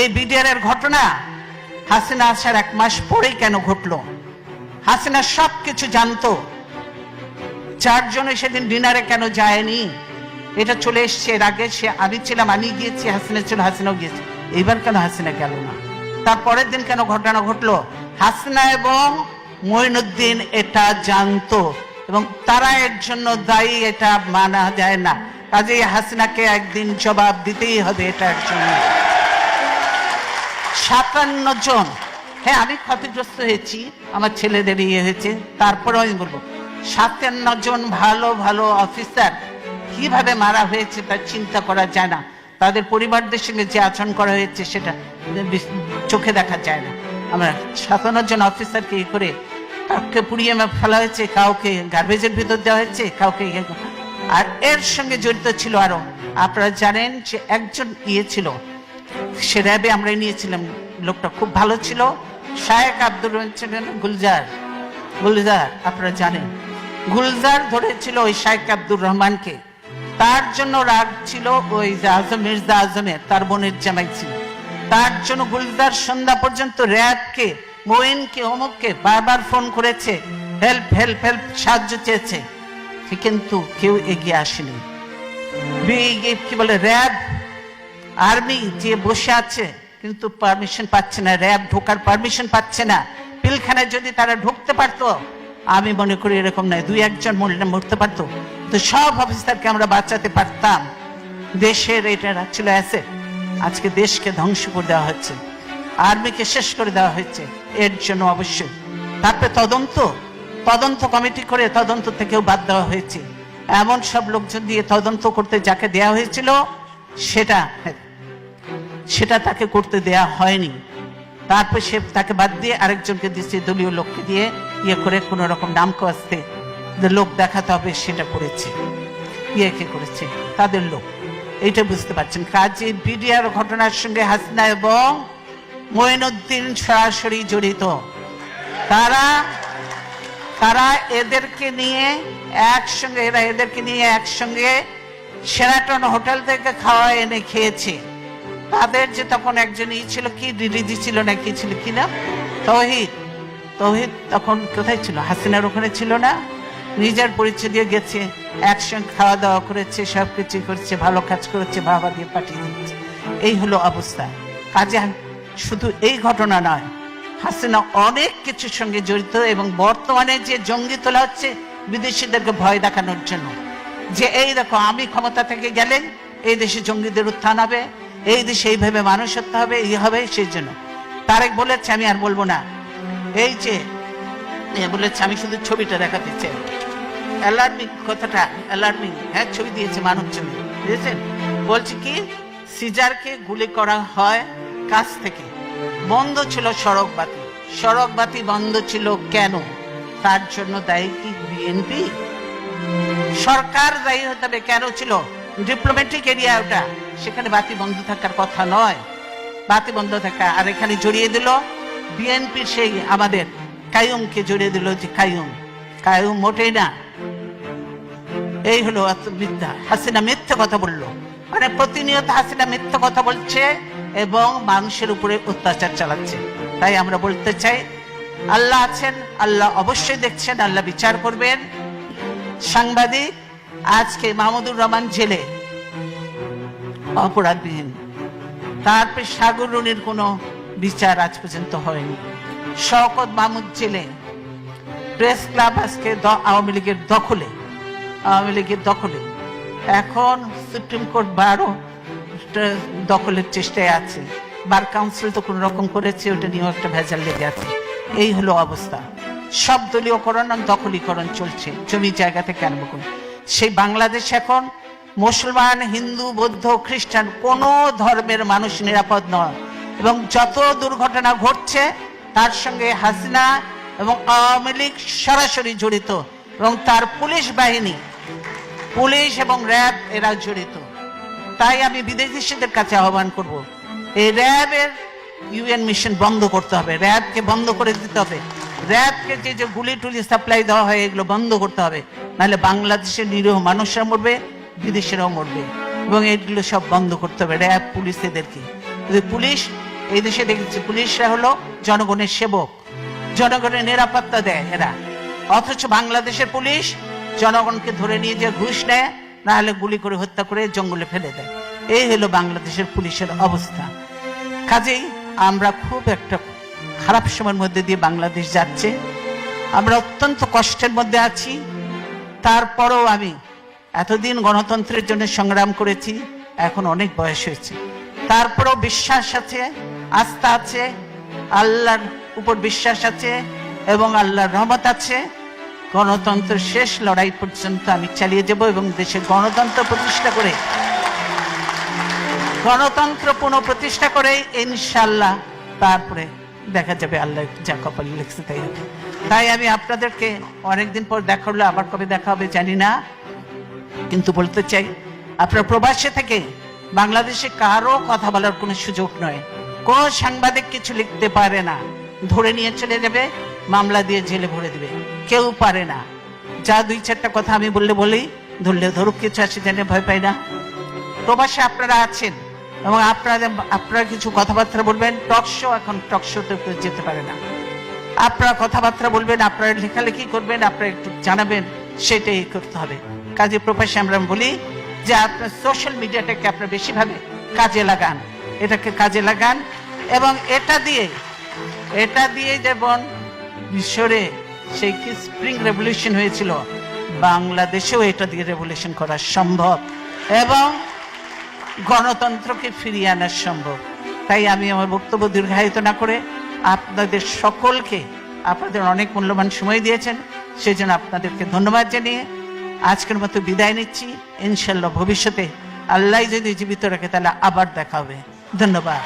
এই বিডিআর এর ঘটনা হাসিনা আসার 1 মাস পরেই কেন ঘটলো? হাসিনা সবকিছু জানতো। 4 জনে সেদিন ডিনারে কেন যায়নি? এটা চলে এসছে এর আগে। আমি ছিলাম, আমি গিয়েছি, হাসিনা ছিল, হাসিনাও গিয়েছে। এইবার কেন হাসিনা গেল না? তারপরের দিন কেন ঘটনা ঘটলো? হাসিনা এবং মঈনুদ্দিন এটা জানতো এবং তারা এর জন্য দায়ী, এটা মানা যায় না। কাজেই হাসিনাকে একদিন জবাব দিতেই হবে এটার জন্য। 57 জন, হ্যাঁ আমি ক্ষতিগ্রস্ত হয়েছি, আমার ছেলেদের হয়েছে, তারপরেও আমি বলবো 57 জন ভালো ভালো অফিসার কিভাবে মারা হয়েছে তা চিন্তা করা যায় না। তাদের পরিবারদের সঙ্গে যে আচরণ করা হয়েছে সেটা চোখে দেখা যায় না। আমরা 57 জন অফিসারকে করে কাউকে পুড়িয়ে ফেলা হয়েছে, কাউকে গার্বেজের ভিতর দেওয়া হয়েছে, কাউকে। আর এর সঙ্গে জড়িত ছিল আরো, আপনারা জানেন যে একজন ছিল, সে র্যাবে আমরা নিয়েছিলাম, লোকটা খুব ভালো ছিল, শায়েক আব্দুর রহমান ছিলেন, গুলজার আপনারা জানেন। গুলজার ধরেছিল ওই শায়েক আব্দুর রহমানকে, তার জন্য রাগ ছিল ওই মির্জা আজমের, তার বোনের জামাই ছিল। তার জন্য গুলজার সন্ধ্যা পর্যন্ত র্যাবকে, মোয়েনকে, অমুককে বারবার ফোন করেছে, হেল্প হেল্প হেল্প, সাহায্য চেয়েছে, কিন্তু কেউ এগিয়ে আসেনি। কি বলে, র্যাব আর্মি যে বসে আছে কিন্তু পারমিশন পাচ্ছে না, র্যাব ঢোকার পারমিশন পাচ্ছে না। পিলখানায় যদি তারা ঢুকতে পারতো, আমি মনে করি এরকম নয়, 2-1 জন মরতে পারতো, তো সব অফিসারকে আমরা বাঁচাতে পারতাম। দেশের এটা ছিল অ্যাসেট, আজকে দেশকে ধ্বংস করে দেওয়া হচ্ছে, আর্মিকে শেষ করে দেওয়া হচ্ছে। এর জন্য অবশ্যই তারপরে তদন্ত কমিটি করে তদন্ত থেকেও বাদ দেওয়া হয়েছে। এমন সব লোকজন দিয়ে তদন্ত করতে যাকে দেয়া হয়েছিল সেটা তাকে করতে দেয়া হয়নি। তারপর সে তাকে বাদ দিয়ে আরেকজনকে দিচ্ছে, দলীয় লোককে দিয়ে করে কোন রকম নাম কাস্তে লোক দেখাতে হবে, সেটা করেছে। কে করেছে? তাদের লোক। এইটা বুঝতে পারছেন। কাজে বিডিআর ঘটনার সঙ্গে হাসিনা এবং মঈনুদ্দিন সরাসরি জড়িত। তারা এদেরকে নিয়ে একসঙ্গে শেরাটন হোটেল থেকে খাওয়া এনে খেয়েছে। তাদের যে তখন একজন ছিল, কি ডিডি ছিল না কি ছিল, কি না, তৌহিদ তখন কোথায় ছিল? হাসিনার ওখানে ছিল না? নিজের পরিচয় দিয়ে গেছে, একসঙ্গে খাওয়া দাওয়া করেছে, সবকিছু করেছে, ভালো কাজ করেছে, বাবা দিয়ে পাঠিয়ে দিচ্ছে। এই হলো অবস্থা। কাজে শুধু এই ঘটনা নয়, হাসিনা অনেক কিছুর সঙ্গে জড়িত। এবং বর্তমানে যে জঙ্গি তোলা হচ্ছে বিদেশিদেরকে ভয় দেখানোর জন্য, যে এই দেখো আমি ক্ষমতা থেকে গেলে এই দেশে জঙ্গিদের উত্থান হবে, এই দেশে এইভাবে মানুষ হতে হবে, এই হবে। সেই জন্য তারেক বলেছে, আমি আর বলবো না, এই যে বলেছে, আমি শুধু ছবিটা দেখাতে চাই, অ্যালার্মিং কথাটা, অ্যালার্মিং, হ্যাঁ ছবি দিয়েছে, মানব ছবি বুঝেছেন। বলছে কি, সিজারকে গুলি করা হয় কাছ থেকে, বন্ধ ছিল সড়ক বাতি বন্ধ ছিল কেন? তার জন্য দায়ী কি বিএনপি? সরকার দায়ী হতে হবে। কেন ছিল? ডিপ্লোম্যাটিক এরিয়া ওটা, সেখানে বাতি বন্ধ থাকার কথা নয়, বাতি বন্ধ থাকা। আর এখানে জড়িয়ে দিল বিএনপির সেই আমাদের কাইয়ুমকে জড়িয়ে দিল, যে কাইয়ুম মোটেই না। এই হলো মিথ্যা। হাসিনা মিথ্যা কথা বললো, মানে প্রতিনিয়ত হাসিনা মিথ্যা কথা বলছে এবং মানুষের উপরে অত্যাচার চালাচ্ছে। তাই আমরা বলতে চাই, আল্লাহ আছেন, আল্লাহ অবশ্যই দেখছেন, আল্লাহ বিচার করবেন। সাংবাদিক আজকে মাহমুদুর রহমান জেলে অপরাধবিহীন, তারপরে সাগর রুনির কোনো বিচার আজ পর্যন্ত হয়নি। শওকত মাহমুদ জেলে, প্রেস ক্লাব আজকে আওয়ামী লীগের দখলে। এখন সুপ্রিম কোর্ট বারও দখলের চেষ্টায় আছে, বার কাউন্সিল তো কোন রকম করেছে, ওটা নিয়েও একটা ভেজাল লেগে আছে। এই হলো অবস্থা। সব দলীয়করণ, দখলীকরণ চলছে, জমি জায়গা থেকে আরম্ভ করে। সেই বাংলাদেশ এখন মুসলমান, হিন্দু, বৌদ্ধ, খ্রিস্টান কোন ধর্মের মানুষ নিরাপদ নয়। এবং যত দুর্ঘটনা ঘটছে তার সঙ্গে হাসিনা এবং আওয়ামী লীগ সরাসরি জড়িত, এবং তার পুলিশ বাহিনী, পুলিশ এবং র্যাব এরা জড়িত। তাই আমি বিদেশিদের কাছে আহ্বান করব, এই র্যাবের ইউএন মিশন বন্ধ করতে হবে, র্যাবকে বন্ধ করে দিতে হবে। র্যাবকে যে গুলি টুলি সাপ্লাই দেওয়া হয় এগুলো বন্ধ করতে হবে, নাহলে বাংলাদেশের নিরীহ মানুষরা মরবে, বিদেশেরাও মরবে। এবং এগুলো সব বন্ধ করতে হবে, র্যাব পুলিশ এদেরকে। পুলিশ, এই দেশে দেখেছি পুলিশরা হলো জনগণের সেবক, জনগণের নিরাপত্তা দেয় এরা। অথচ বাংলাদেশের পুলিশ জনগণকে ধরে নিয়ে যে ঘুষ নেয়, না হলে গুলি করে হত্যা করে জঙ্গলে ফেলে দেয়। এই হলো বাংলাদেশের পুলিশের অবস্থা। কাজেই আমরা খুব একটা খারাপ সময়ের মধ্যে দিয়ে বাংলাদেশ যাচ্ছে, আমরা অত্যন্ত কষ্টের মধ্যে আছি। তারপরেও আমি এতদিন গণতন্ত্রের জন্য সংগ্রাম করেছি, এখন অনেক বয়স হয়েছে, তারপরেও বিশ্বাস আছে, আস্থা আছে, আল্লাহর উপর বিশ্বাস আছে এবং আল্লাহর রহমত আছে। গণতন্ত্রের শেষ লড়াই পর্যন্ত আমি চালিয়ে যাব এবং দেশে গণতন্ত্র প্রতিষ্ঠা করে, গণতন্ত্র পুনঃপ্রতিষ্ঠা করে ইনশাআল্লাহ তারপরে দেখা যাবে আল্লাহ যা কপালে লিখছে তাই হবে। তাই আমি আপনাদেরকে অনেকদিন পর দেখা হলো, আবার কবে দেখা হবে জানি না, কিন্তু বলতে চাই আপনার প্রবাসে থেকে বাংলাদেশে কারো কথা বলার কোনো সুযোগ নয়। কোন সাংবাদিক কিছু লিখতে পারে না, ধরে নিয়ে চলে যাবে, মামলা দিয়ে জেলে ভরে দিবে, কেউ পারে না। যা দুই চারটা কথা আমি বললে বলি, ধরলে ধরুক, কিছু আসে জানে ভয় পাই না। প্রবাসে আপনারা আছেন এবং আপনারা কিছু কথাবার্তা বলবেন, টকশো, এখন টকশোতে যেতে পারে না, আপনারা কথাবার্তা বলবেন, আপনারা লেখালেখি করবেন, আপনারা একটু জানাবেন, সেটাই করতে হবে। কাজে প্রবাসে আমরা বলি যে আপনার সোশ্যাল মিডিয়াটাকে আপনারা বেশিভাবে কাজে লাগান, এটাকে কাজে লাগান। এবং এটা দিয়ে যেমন মিশরে সেই কি স্প্রিং রেভলিউশন হয়েছিল, বাংলাদেশেও এটা দিয়ে রেভলিউশন করা সম্ভব এবং গণতন্ত্রকে ফিরিয়ে আনা সম্ভব। তাই আমি আমার বক্তব্য দীর্ঘায়িত না করে আপনাদের সকলকে, আপনাদের অনেক মূল্যবান সময় দিয়েছেন, সেই জন্য আপনাদেরকে ধন্যবাদ জানিয়ে আজকের মতো বিদায় নিচ্ছি। ইনশাল্লাহ ভবিষ্যতে আল্লাহ যদি জীবিত রাখে তাহলে আবার দেখা হবে। ধন্যবাদ।